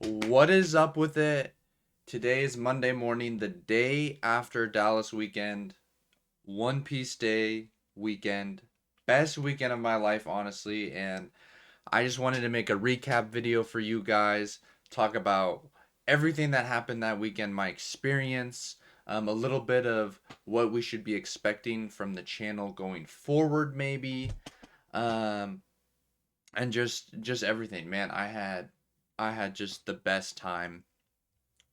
What is up with it? Today is Monday morning, the day after Dallas weekend, One Piece Day weekend. Best weekend of my life, honestly. And I just wanted to make a recap video for you guys, talk about everything that happened that weekend, my experience, a little bit of what we should be expecting from the channel going forward, maybe. Um, and just everything, man. I had just the best time.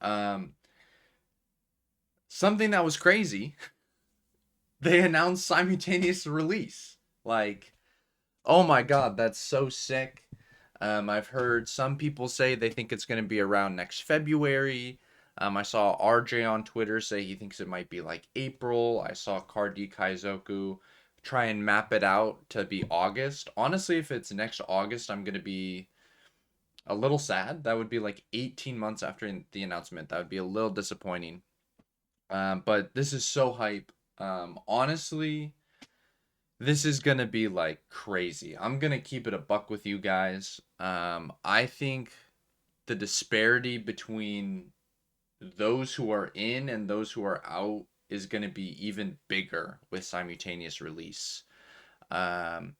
Um, Something that was crazy, they announced simultaneous release. Like, oh my god, that's so sick. I've heard some people say they think it's going to be around next February. I saw RJ on Twitter say he thinks it might be like April. I saw Cardi Kaizoku try and map it out to be August. Honestly, if it's next August, I'm going to be a little sad. That would be like 18 months after the announcement. That would be a little disappointing. But this is so hype. Honestly, this is gonna be like crazy. I'm gonna keep it a buck with you guys. I think the disparity between those who are in and those who are out is gonna be even bigger with simultaneous release. Um,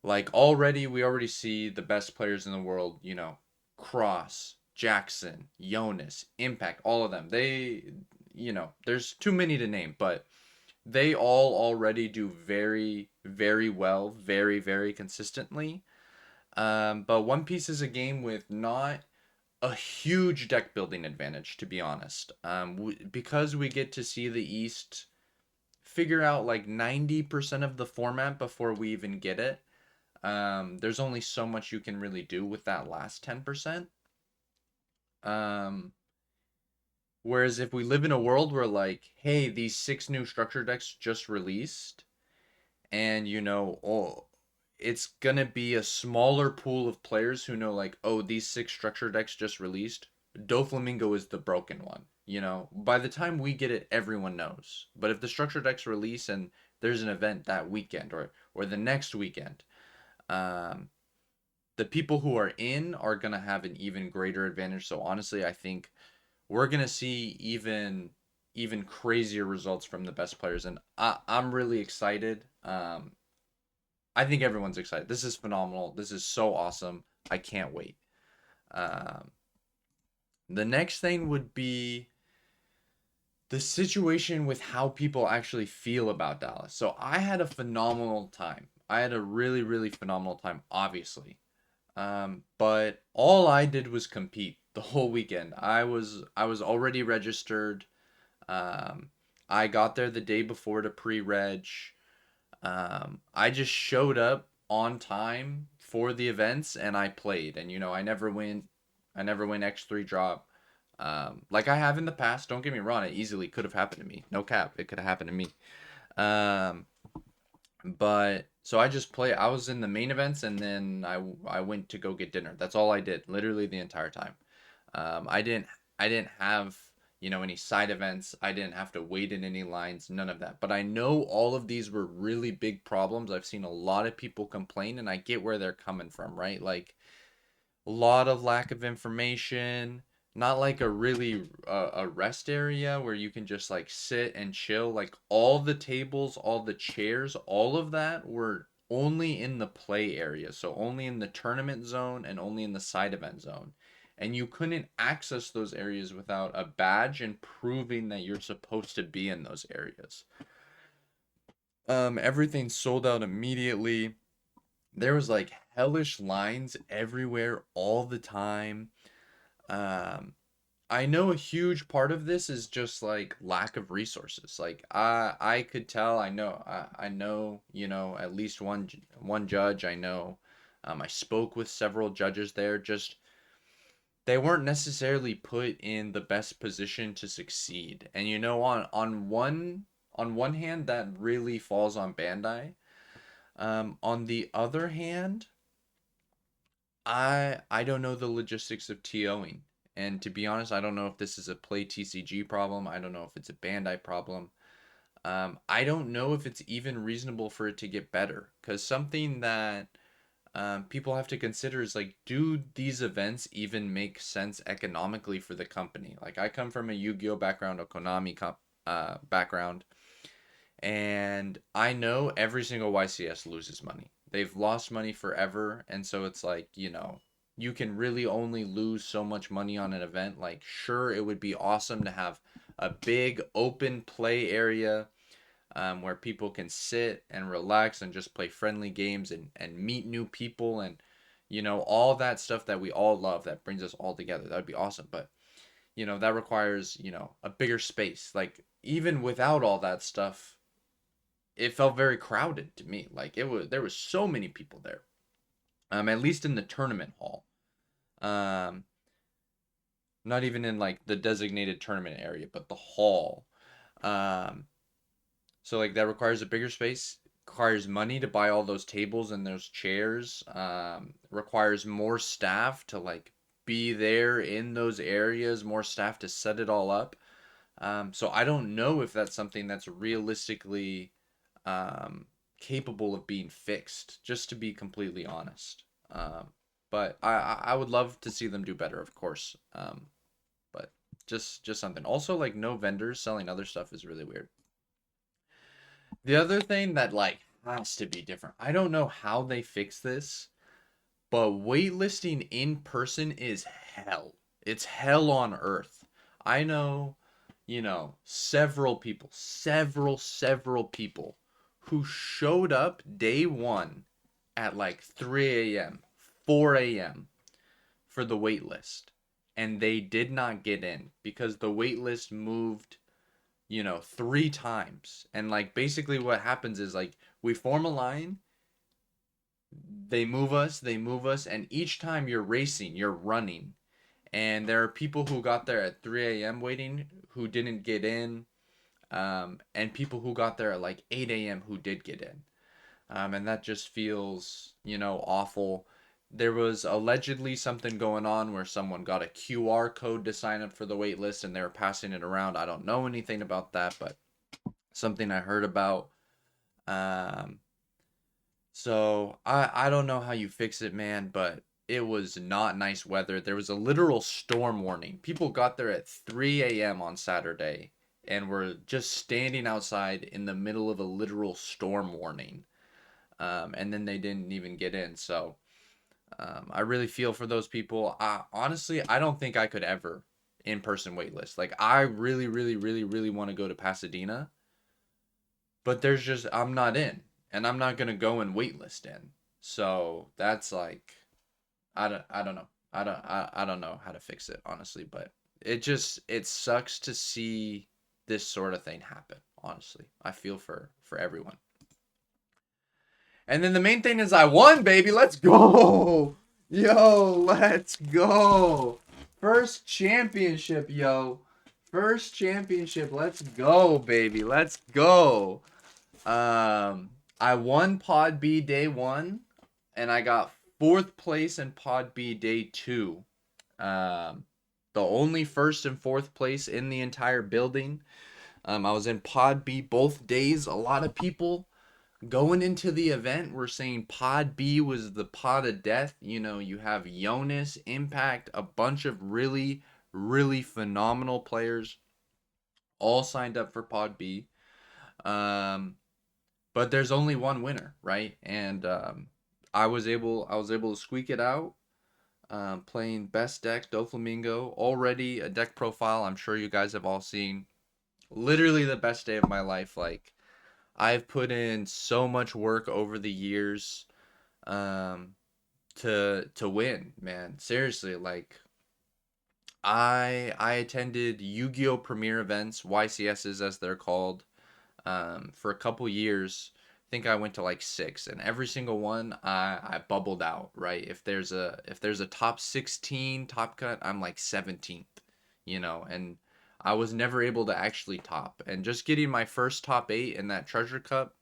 like we already see the best players in the world. Cross, Jackson, Jonas, Impact, all of them. There's too many to name, but they all already do very, very well, very, very consistently. But One Piece is a game with not a huge deck building advantage, to be honest. Because we get to see the East figure out like 90% of the format before we even get it. There's only so much you can really do with that last 10%. Um, Whereas if we live in a world where like, hey, these six new structure decks just released, and it's gonna be a smaller pool of players who know like, oh, these six structure decks just released. Doflamingo is the broken one. By the time we get it, everyone knows. But if the structure decks release and there's an event that weekend or the next weekend, um, the people who are in are gonna have an even greater advantage. So honestly, I think we're gonna see even crazier results from the best players, and I'm really excited. I think everyone's excited. This is phenomenal. This is so awesome. I can't wait. Um, the next thing would be the situation with how people actually feel about Dallas. So I had a phenomenal time. I had a really, really phenomenal time, obviously. But all I did was compete the whole weekend. I was already registered. Um, I got there the day before to pre-reg. I just showed up on time for the events and I played. And I never win X3 drop. Like I have in the past. Don't get me wrong, it easily could have happened to me. No cap, it could have happened to me. Um, but so I just play. I was in the main events and then I went to go get dinner. That's all I did, literally the entire time. I didn't have any side events. I didn't have to wait in any lines. None of that. But I know all of these were really big problems. I've seen a lot of people complain, and I get where they're coming from. Right, like a lot of lack of information. Not like a really a rest area where you can just like sit and chill. Like all the tables, all the chairs, all of that were only in the play area. So only in the tournament zone and only in the side event zone. And you couldn't access those areas without a badge and proving that you're supposed to be in those areas. Everything sold out immediately. There was like hellish lines everywhere all the time. Um, I know a huge part of this is just like lack of resources. Like I could tell. I know at least one judge. I know. I spoke with several judges there. Just they weren't necessarily put in the best position to succeed. And on one hand, that really falls on Bandai. On the other hand, I don't know the logistics of TOing. And to be honest, I don't know if this is a play TCG problem. I don't know if it's a Bandai problem. I don't know if it's even reasonable for it to get better. Because something that people have to consider is like, do these events even make sense economically for the company? Like, I come from a Yu-Gi-Oh background, a Konami background, and I know every single YCS loses money. They've lost money forever, and so it's like, you can really only lose so much money on an event. Like, sure, it would be awesome to have a big open play area, where people can sit and relax and just play friendly games and meet new people, and all that stuff that we all love that brings us all together. That would be awesome. But that requires a bigger space. Like, even without all that stuff, it felt very crowded to me. Like, there was so many people there. At least in the tournament hall. Um, Not even in like the designated tournament area, but the hall. Um, so like that requires a bigger space, requires money to buy all those tables and those chairs. Requires more staff to like be there in those areas, more staff to set it all up. So I don't know if that's something that's realistically um, capable of being fixed, just to be completely honest. But I would love to see them do better, of course. But just something. Also, like, no vendors selling other stuff is really weird. The other thing that like has to be different. I don't know how they fix this, but waitlisting in person is hell. It's hell on earth. I know, several people who showed up day one at like 3 a.m., 4 a.m. for the wait list. And they did not get in because the wait list moved, three times. And like basically what happens is like we form a line, they move us, and each time you're racing, you're running. And there are people who got there at 3 a.m. waiting who didn't get in, and people who got there at like 8 a.m. who did get in. And that just feels, awful. There was allegedly something going on where someone got a QR code to sign up for the wait list and they were passing it around. I don't know anything about that, but something I heard about. Um, so I don't know how you fix it, man, but it was not nice weather. There was a literal storm warning. People got there at 3 a.m. on Saturday and were just standing outside in the middle of a literal storm warning. And then they didn't even get in. So I really feel for those people. Honestly, I don't think I could ever in person waitlist. Like, I really, really, really, really want to go to Pasadena, but I'm not in, and I'm not gonna go and waitlist in. So that's like, I don't know. I don't know how to fix it, honestly, but it sucks to see this sort of thing happen. Honestly, I feel for everyone. And then the main thing is I won, baby. Let's go. Yo, let's go. First championship, yo. First championship. Let's go, baby. Let's go. I won Pod B day one, and I got fourth place in Pod B day two. Um, the only first and fourth place in the entire building. I was in Pod B both days. A lot of people going into the event were saying Pod B was the pod of death. You have Jonas, Impact, a bunch of really, really phenomenal players all signed up for Pod B. Um, but there's only one winner, right? And I was able to squeak it out. Playing best deck Doflamingo, already a deck profile I'm sure you guys have all seen. Literally the best day of my life. Like, I've put in so much work over the years, um, to win, man. Seriously, like, I attended Yu-Gi-Oh Premier events, YCSs as they're called, for a couple years. I think I went to like six, and every single one I bubbled out. Right, if there's a top 16 top cut, I'm like 17th, and I was never able to actually top. And just getting my first top eight in that treasure cup,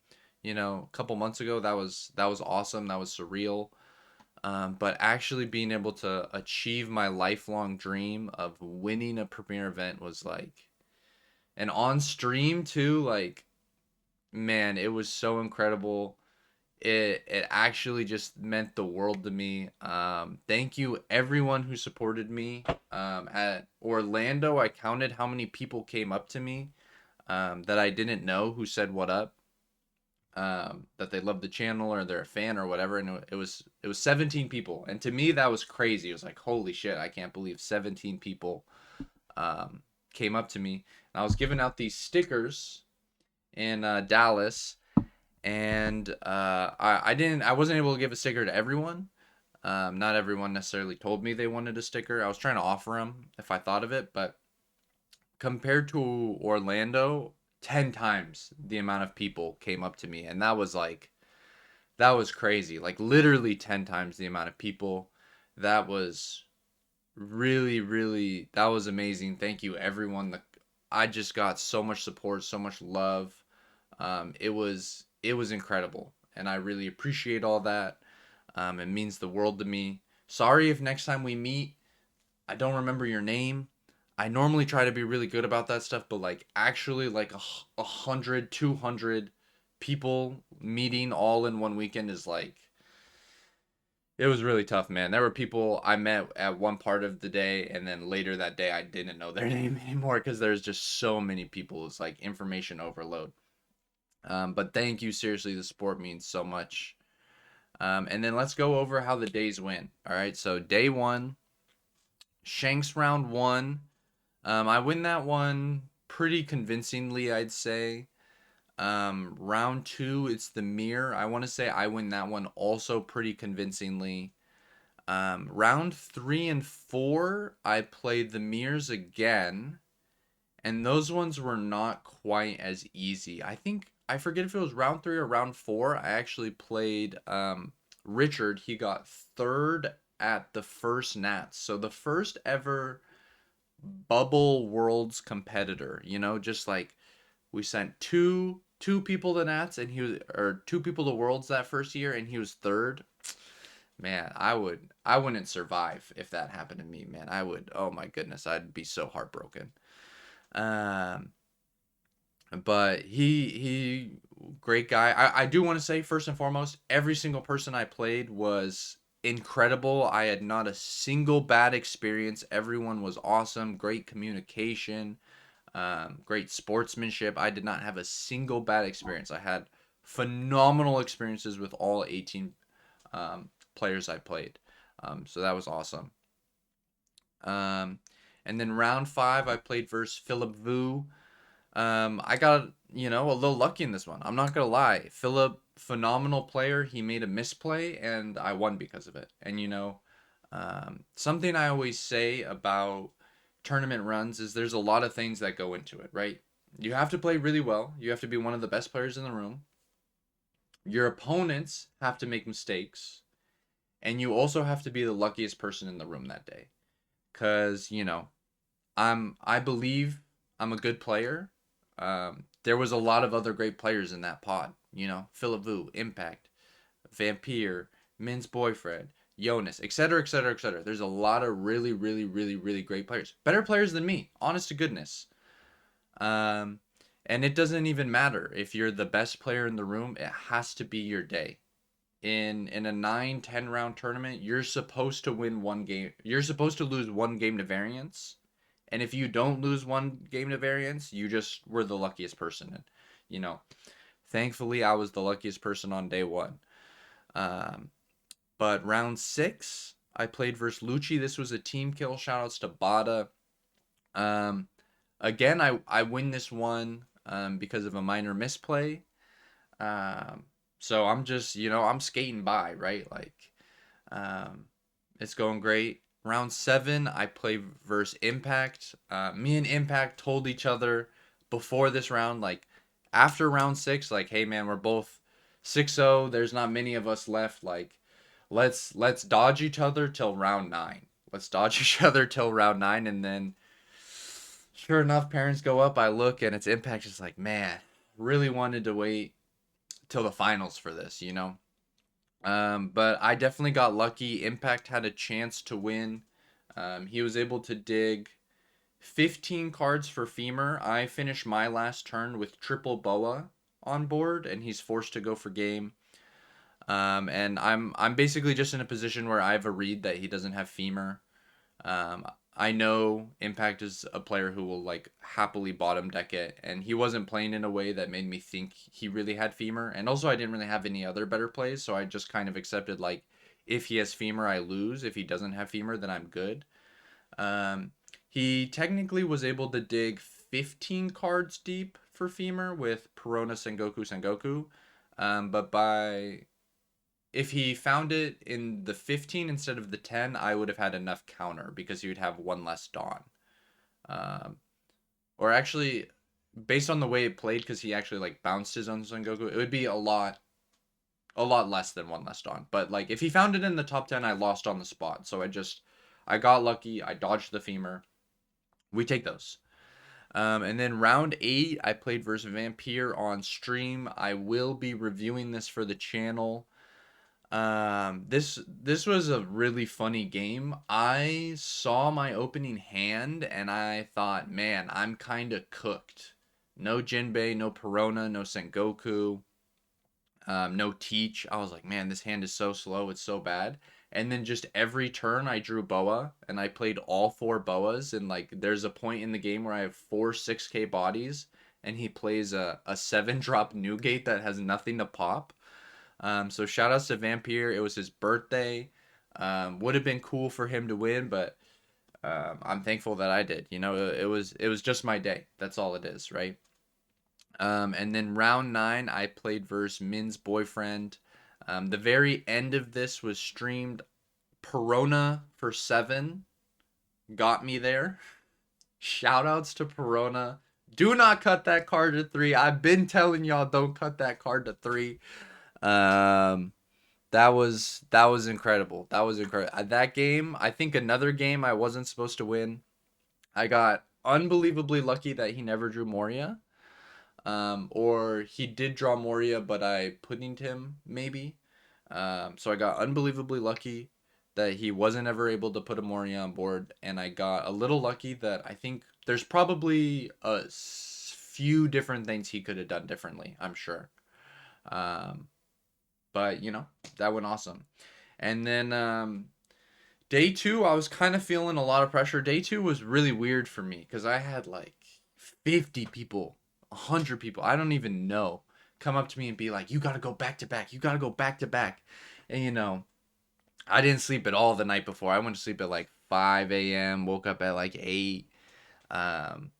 a couple months ago, that was awesome. That was surreal. But actually being able to achieve my lifelong dream of winning a premier event was like, and on stream too, like, man, it was so incredible. it actually just meant the world to me. Thank you everyone who supported me. At Orlando, I counted how many people came up to me that I didn't know who said what up. That they love the channel or they're a fan or whatever, and it was 17 people, and to me that was crazy. It was like, holy shit, I can't believe 17 people um, came up to me. And I was giving out these stickers in Dallas, and I wasn't able to give a sticker to everyone. Not everyone necessarily told me they wanted a sticker. I was trying to offer them if I thought of it, but compared to Orlando, 10 times the amount of people came up to me, and that was crazy. Like literally 10 times the amount of people. That was really that was amazing. Thank you everyone. I just got so much support, so much love. It was incredible, and I really appreciate all that. It means the world to me. Sorry if next time we meet I don't remember your name. I normally try to be really good about that stuff, but like actually like 100, 200 people meeting all in one weekend is like, it was really tough, man. There were people I met at one part of the day, and then later that day I didn't know their name anymore because there's just so many people. It's like information overload. But thank you, seriously. The support means so much. And then let's go over how the days went. All right, so day one, Shanks round one. I win that one pretty convincingly, I'd say. Round two, it's the mirror. I want to say I win that one also pretty convincingly. Round three and four, I played the mirrors again, and those ones were not quite as easy. I forget if it was round three or round four. I actually played Richard. He got third at the first Nats, so the first ever bubble worlds competitor. Just like we sent two people to Nats, and he was or two people to worlds that first year, and he was third. Man, I wouldn't survive if that happened to me, man. I would, oh my goodness, I'd be so heartbroken. Um but he great guy. I do want to say first and foremost, every single person I played was incredible. I had not a single bad experience. Everyone was awesome, great communication, great sportsmanship. I did not have a single bad experience. I had phenomenal experiences with all 18 players I played. So that was awesome. Um, and then round five, I played versus Philip Vu. I got, a little lucky in this one. I'm not gonna lie. Philip, phenomenal player. He made a misplay, and I won because of it. And something I always say about tournament runs is there's a lot of things that go into it, right? You have to play really well. You have to be one of the best players in the room. Your opponents have to make mistakes, and you also have to be the luckiest person in the room that day. Cause I believe I'm a good player. There was a lot of other great players in that pod. Philip Vu, Impact, Vampire, Min's boyfriend, Jonas, etc., etc., etc. There's a lot of really great players, better players than me. Honest to goodness. Um, and it doesn't even matter if you're the best player in the room. It has to be your day. In a 9-10 round tournament, you're supposed to win one game. You're supposed to lose one game to variance, and if you don't lose one game to variance, you just were the luckiest person. And you know, thankfully, I was the luckiest person on day one. Um, but round six, I played versus Lucci. This was a team kill. Shoutouts to Bada. Um, Again, I win this one because of a minor misplay. Um, so I'm just, I'm skating by, right? Like, um, it's going great. Round seven, I play versus Impact. Me and Impact told each other before this round, like, after round six, like, hey man, we're both 6-0. There's not many of us left. Like, let's dodge each other till round nine. Let's dodge each other till round nine, and then sure enough, parents go up. I look, and it's Impact. Just like, man, really wanted to wait till the finals for this. But I definitely got lucky. Impact had a chance to win. He was able to dig 15 cards for Femur. I finished my last turn with triple Boa on board, and he's forced to go for game. And I'm basically just in a position where I've a read that he doesn't have femur. Um, I know Impact is a player who will like happily bottom deck it, and he wasn't playing in a way that made me think he really had femur. And also, I didn't really have any other better plays, so I just kind of accepted like if he has femur, I lose. If he doesn't have femur, then I'm good. Um, he technically was able to dig 15 cards deep for femur with Perona Sengoku Sengoku, but by if he found it in the 15 instead of the 10, I would have had enough counter because he would have one less Dawn. Um, or actually, based on the way it played, because he actually like bounced his own Sengoku, it would be a lot less than one less Dawn. But like if he found it in the top 10, I lost on the spot. So I got lucky. I dodged the femur. We take those. And then round 8, I played versus Vampire on stream. I will be reviewing this for the channel. This was a really funny game. I saw my opening hand and I thought, man, I'm kind of cooked. No Jinbei, no Perona, no Sengoku, no Teach. I was like, man, this hand is so slow. It's so bad. And then just every turn I drew Boa and I played all 4 Boas. And like, there's a point in the game where I have 4 6K bodies and he plays a 7 drop Newgate that has nothing to pop. So shout outs to Vampire. It was his birthday. Would have been cool for him to win, but I'm thankful that I did. You know, it was just my day. That's all it is, right? And then round 9, I played versus Min's boyfriend. The very end of this was streamed. Perona for 7 got me there. Shout outs to Perona. Do not cut that card to 3. I've been telling y'all don't cut that card to 3. Um, that was incredible. That was incredible. That game, I think another game I wasn't supposed to win. I got unbelievably lucky that he never drew Moria. Or he did draw Moria, but I puddinged him maybe. So I got unbelievably lucky that he wasn't ever able to put a Moria on board, and I got a little lucky that I think there's probably few different things he could have done differently. I'm sure. Um, but you know that went awesome. And then day 2, I was kind of feeling a lot of pressure. Day 2 was really weird for me because I had like 50 people, 100 people, I don't even know, come up to me and be like, "You got to go back to back. You got to go back to back." And you know, I didn't sleep at all the night before. I went to sleep at like 5 a.m., woke up at like 8. Um,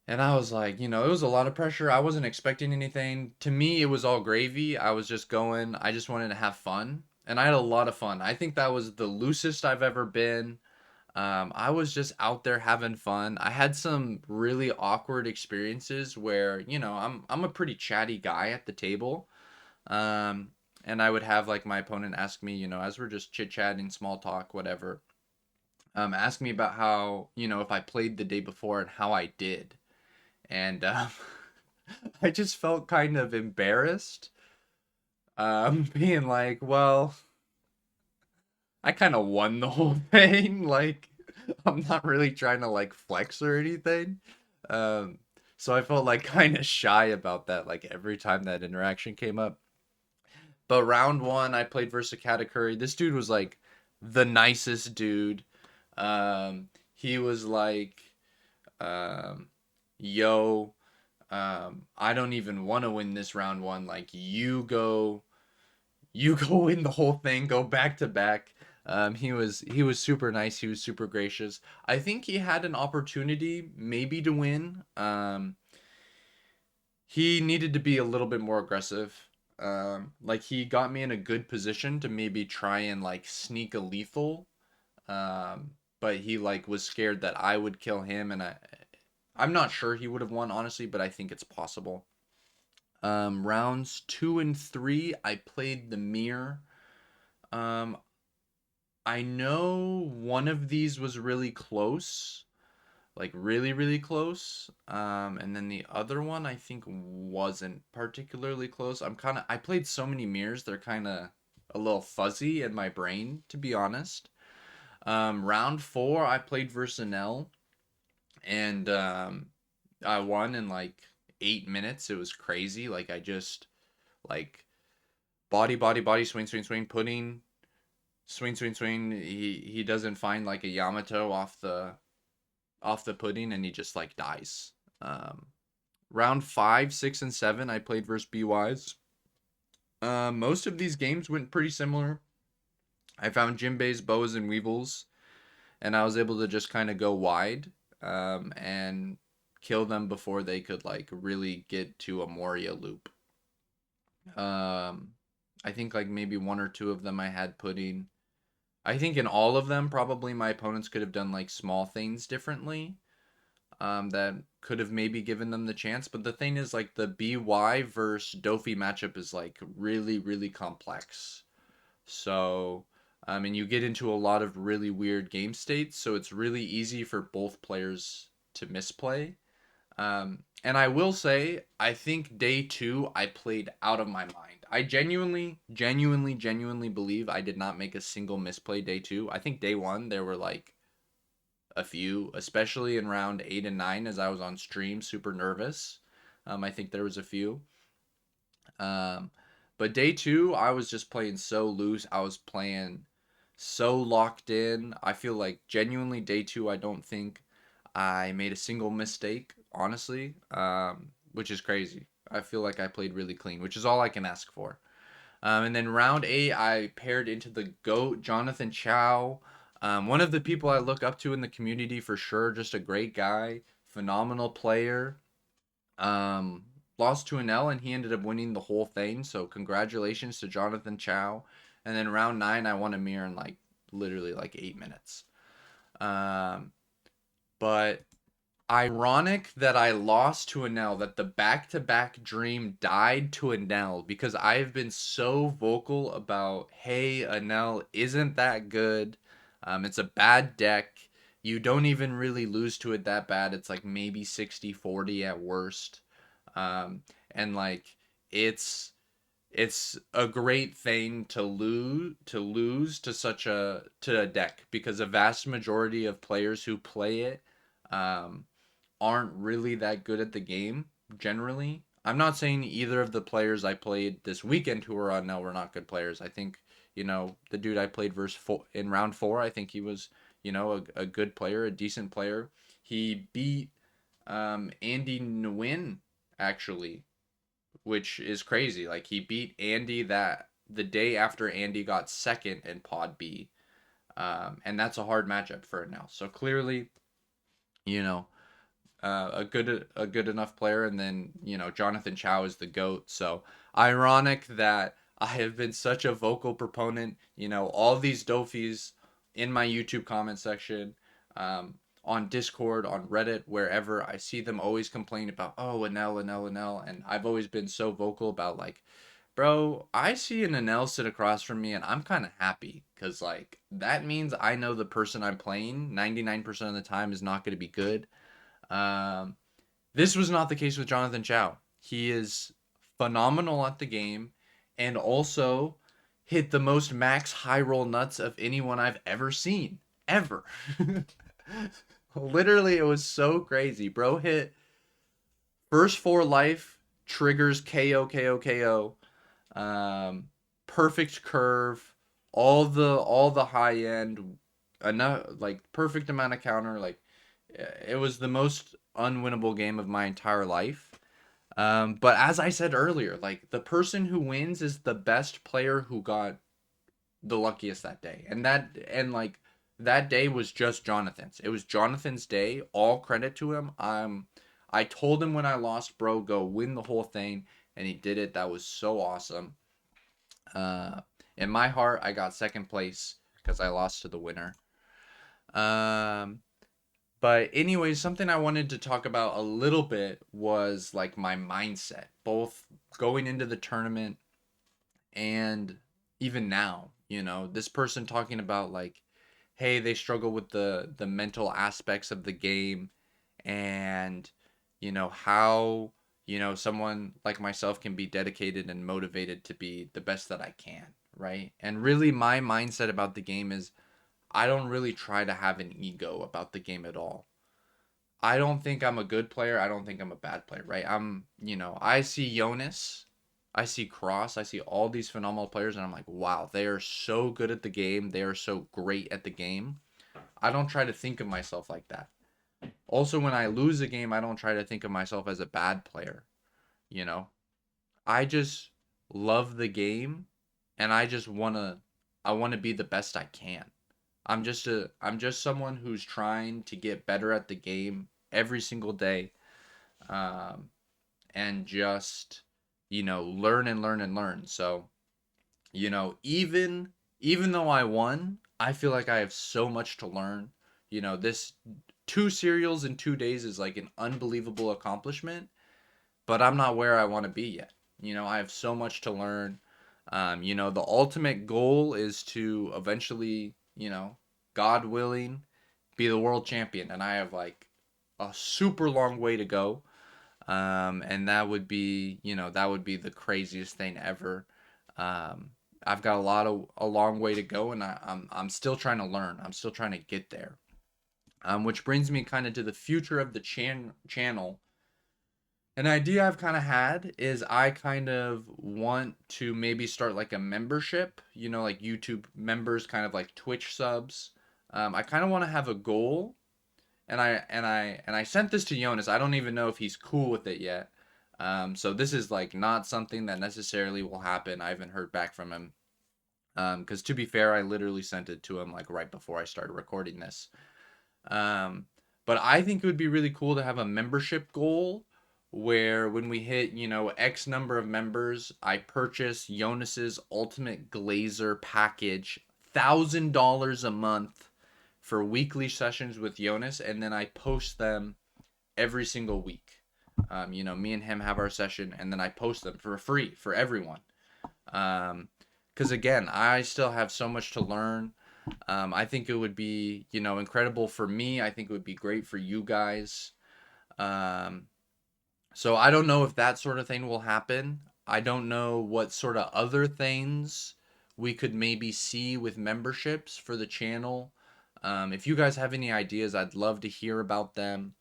and I was like, you know, it was a lot of pressure. I wasn't expecting anything. To me, it was all gravy. I was just going, I just wanted to have fun. And I had a lot of fun. I think that was the loosest I've ever been. I was just out there having fun. I had some really awkward experiences where, you know, I'm a pretty chatty guy at the table. Um, and I would have like my opponent ask me, you know, as we're just chit chatting, small talk, whatever, ask me about how, you know, if I played the day before and how I did. And I just felt kind of embarrassed, being like, well, I kind of won the whole thing. Like, I'm not really trying to like flex or anything. Um, so I felt like kind of shy about that, like every time that interaction came up. But round 1, I played versus Katakuri. This dude was like the nicest dude. He was like, um, yo, I don't even want to win this round 1. Like, you go win the whole thing, go back to back. He was super nice. He was super gracious. I think he had an opportunity maybe to win. He needed to be a little bit more aggressive. Like he got me in a good position to maybe try and like sneak a lethal. But he like was scared that I would kill him, and I'm not sure he would have won honestly, but I think it's possible. Rounds 2 and 3, I played the mirror. Um, I know one of these was really close, like really, really close. And then the other one I think wasn't particularly close. I played so many mirrors, they're kind of a little fuzzy in my brain, to be honest. Round 4, I played Versanel, and I won in like 8 minutes. It was crazy. Like I just like body, body, body, swing, swing, swing, pudding, swing, swing, swing. He doesn't find like a Yamato off the pudding, and he just like dies. Um, round 5, 6, and 7, I played versus BYs. Most of these games went pretty similar. I found Jinbei's bows and weevils, and I was able to just kind of go wide, and kill them before they could like really get to a Moria loop. Um, I think like maybe one or two of them I had pudding. I think in all of them, probably my opponents could have done like small things differently, that could have maybe given them the chance. But the thing is, like the BY versus Dofi matchup is like really, really complex. So, and you get into a lot of really weird game states, so it's really easy for both players to misplay. And I will say, I think day 2 I played out of my mind. I genuinely believe I did not make a single misplay day 2. I think day 1 there were like a few, especially in round 8 and 9 as I was on stream, super nervous. I think there was a few. Um, but day 2, I was just playing so loose. I was playing so locked in. I feel like genuinely day 2, I don't think I made a single mistake, honestly, which is crazy. I feel like I played really clean, which is all I can ask for. And then round 8, I paired into the GOAT, Jonathan Chow. One of the people I look up to in the community for sure. Just a great guy, phenomenal player. Lost to an L, and he ended up winning the whole thing. So congratulations to Jonathan Chow. And then round 9, I won a mirror in like literally like 8 minutes. Um, but ironic that I lost to Anel, that the back to back dream died to Anel, because I've been so vocal about, hey, Anel isn't that good. It's a bad deck. You don't even really lose to it that bad. It's like maybe 60-40 at worst. And like it's it's a great thing to lose to such a deck, because a vast majority of players who play it, um, aren't really that good at the game generally. I'm not saying either of the players I played this weekend who are on now were not good players. I think, the dude I played in round 4, I think he was, a good player, a decent player. He beat Andy Nguyen, actually, which is crazy. Like he beat Andy that the day after Andy got second in Pod B. And that's a hard matchup for it now. So clearly, you know, a good enough player, and then Jonathan Chow is the goat. So ironic that I have been such a vocal proponent. All these Dofis in my YouTube comment section, on Discord, on Reddit, wherever I see them always complain about, oh, Anel, and I've always been so vocal about like, bro, I see an Anel sit across from me and I'm kind of happy, because like that means I know the person I'm playing 99% of the time is not going to be good. um, this was not the case with Jonathan Chow. He is phenomenal at the game, and also hit the most max high roll nuts of anyone I've ever seen. Ever. Literally, it was so crazy. Bro hit first 4 life, triggers KO, KO, KO. Perfect curve, all the high end, enough like perfect amount of counter. Like it was the most unwinnable game of my entire life. But as I said earlier, like the person who wins is the best player who got the luckiest that day, and like that day was just Jonathan's. It was Jonathan's day. All credit to him. I told him when I lost, bro, go win the whole thing, and he did it. That was so awesome. Uh, in my heart, I got second place because I lost to the winner. Um, but anyways, something I wanted to talk about a little bit was like my mindset, both going into the tournament and even now. This person talking about like, hey, they struggle with the mental aspects of the game, and how someone like myself can be dedicated and motivated to be the best that I can, right? And really my mindset about the game is, I don't really try to have an ego about the game at all. I don't think I'm a good player. I don't think I'm a bad player, right? I see Jonas. I see Cross, I see all these phenomenal players, and I'm like, wow, they are so good at the game. They are so great at the game. I don't try to think of myself like that. Also, when I lose a game, I don't try to think of myself as a bad player. You know, I just love the game, and I wanna be the best I can. I'm just someone who's trying to get better at the game every single day, um, and just learn and learn and learn. So even though I won, I feel like I have so much to learn. This 2 cereals in 2 days is like an unbelievable accomplishment, but I'm not where I want to be yet. I have so much to learn. The ultimate goal is to eventually, God willing, be the world champion, and I have like a super long way to go. And that would be the craziest thing ever. Um, I've got a long way to go, and I'm still trying to learn. I'm still trying to get there. Which brings me kind of to the future of the channel. An idea I've kind of had is I kind of want to maybe start like a membership, like YouTube members, kind of like Twitch subs. I kind of want to have a goal, and I sent this to Jonas. I don't even know if he's cool with it yet. So this is like not something that necessarily will happen. I haven't heard back from him. Because to be fair, I literally sent it to him like right before I started recording this. Um, but I think it would be really cool to have a membership goal where when we hit, X number of members, I purchase Jonas's Ultimate Glazer package, $1,000 a month for weekly sessions with Jonas, and then I post them every single week. Me and him have our session, and then I post them for free for everyone. Because again, I still have so much to learn. I think it would be, incredible for me. I think it would be great for you guys. Um, so I don't know if that sort of thing will happen. I don't know what sort of other things we could maybe see with memberships for the channel. If you guys have any ideas, I'd love to hear about them.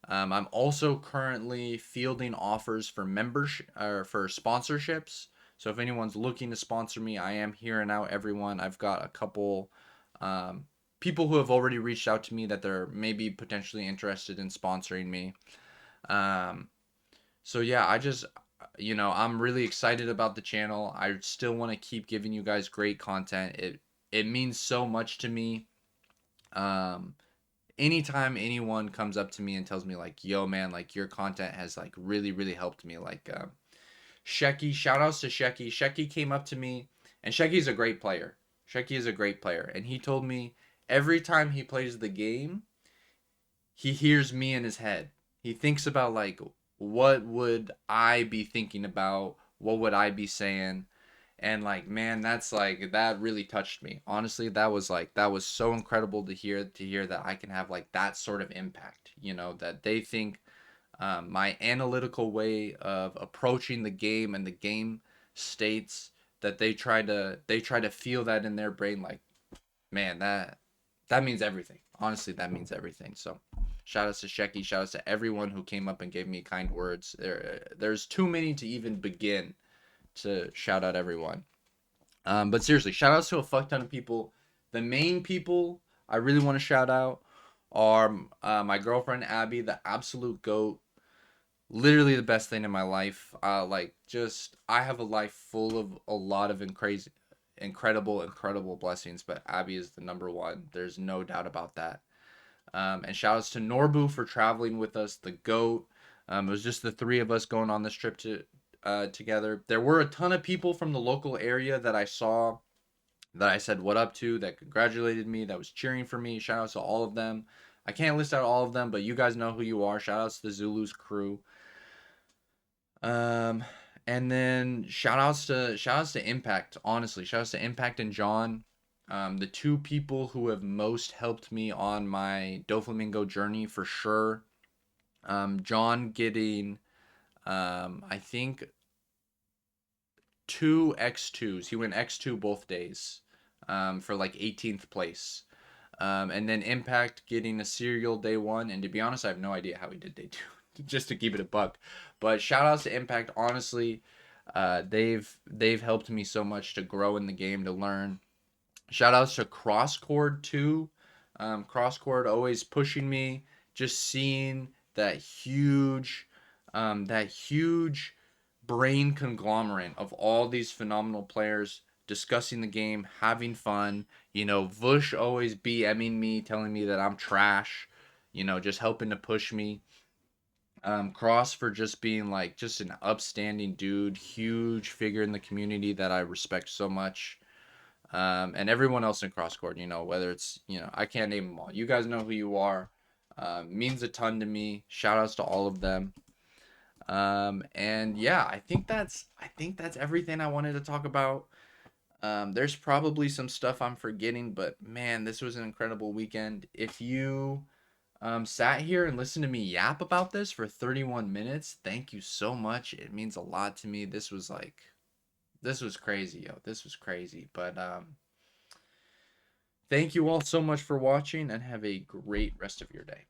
I'm also currently fielding offers for membership or for sponsorships. So if anyone's looking to sponsor me, I am hearing out everyone. I've got a couple um, people who have already reached out to me that they're maybe potentially interested in sponsoring me. Um, so yeah, I'm really excited about the channel. I still want to keep giving you guys great content. It means so much to me. Um, Anytime anyone comes up to me and tells me like, "Yo, man, like your content has like really, really helped me." Like Shecky, shout outs to Shecky. Shecky came up to me, and Shecky's a great player. Shecky is a great player, and he told me every time he plays the game, he hears me in his head. He thinks about like, what would I be thinking about? What would I be saying? And like, man, that really touched me. Honestly, that was so incredible to hear that I can have like that sort of impact. That they think my analytical way of approaching the game and the game states that they try to feel that in their brain. Like, man, that means everything. Honestly, that means everything. So shout outs to Shecky, shout outs to everyone who came up and gave me kind words. There's too many to even begin to shout out everyone. But seriously, shout outs to a fuck ton of people. The main people I really want to shout out are my girlfriend Abby, the absolute goat. Literally the best thing in my life. I have a life full of a lot of incredible blessings, but Abby is the number one. There's no doubt about that. And shout outs to Norbu for traveling with us, the GOAT. It was just the three of us going on this trip together. There were a ton of people from the local area that I saw that I said what up to, that congratulated me, that was cheering for me. Shout outs to all of them. I can't list out all of them, but you guys know who you are. Shout outs to the Zulus crew. Um, and then shout outs to Impact. Honestly, shout outs to Impact and John. The two people who have most helped me on my Doflamingo journey for sure. John getting, I think, two X2s. He went X2 both days, for like 18th place. And then Impact getting a serial day one. And to be honest, I have no idea how he did day two, just to keep it a buck. But shout outs to Impact, honestly. They've helped me so much to grow in the game, to learn. Shout outs to Crosscord too. Crosscord always pushing me, just seeing that huge brain conglomerate of all these phenomenal players discussing the game, having fun. Vush always BMing me, telling me that I'm trash. Just helping to push me. Cross for just being like just an upstanding dude, huge figure in the community that I respect so much. And everyone else in Crosscord, whether it's, I can't name them all. You guys know who you are. Means a ton to me. Shout outs to all of them. And yeah, I think that's everything I wanted to talk about. There's probably some stuff I'm forgetting, but man, this was an incredible weekend. If you sat here and listened to me yap about this for 31 minutes, thank you so much. It means a lot to me. This was crazy, yo. This was crazy. But thank you all so much for watching and have a great rest of your day.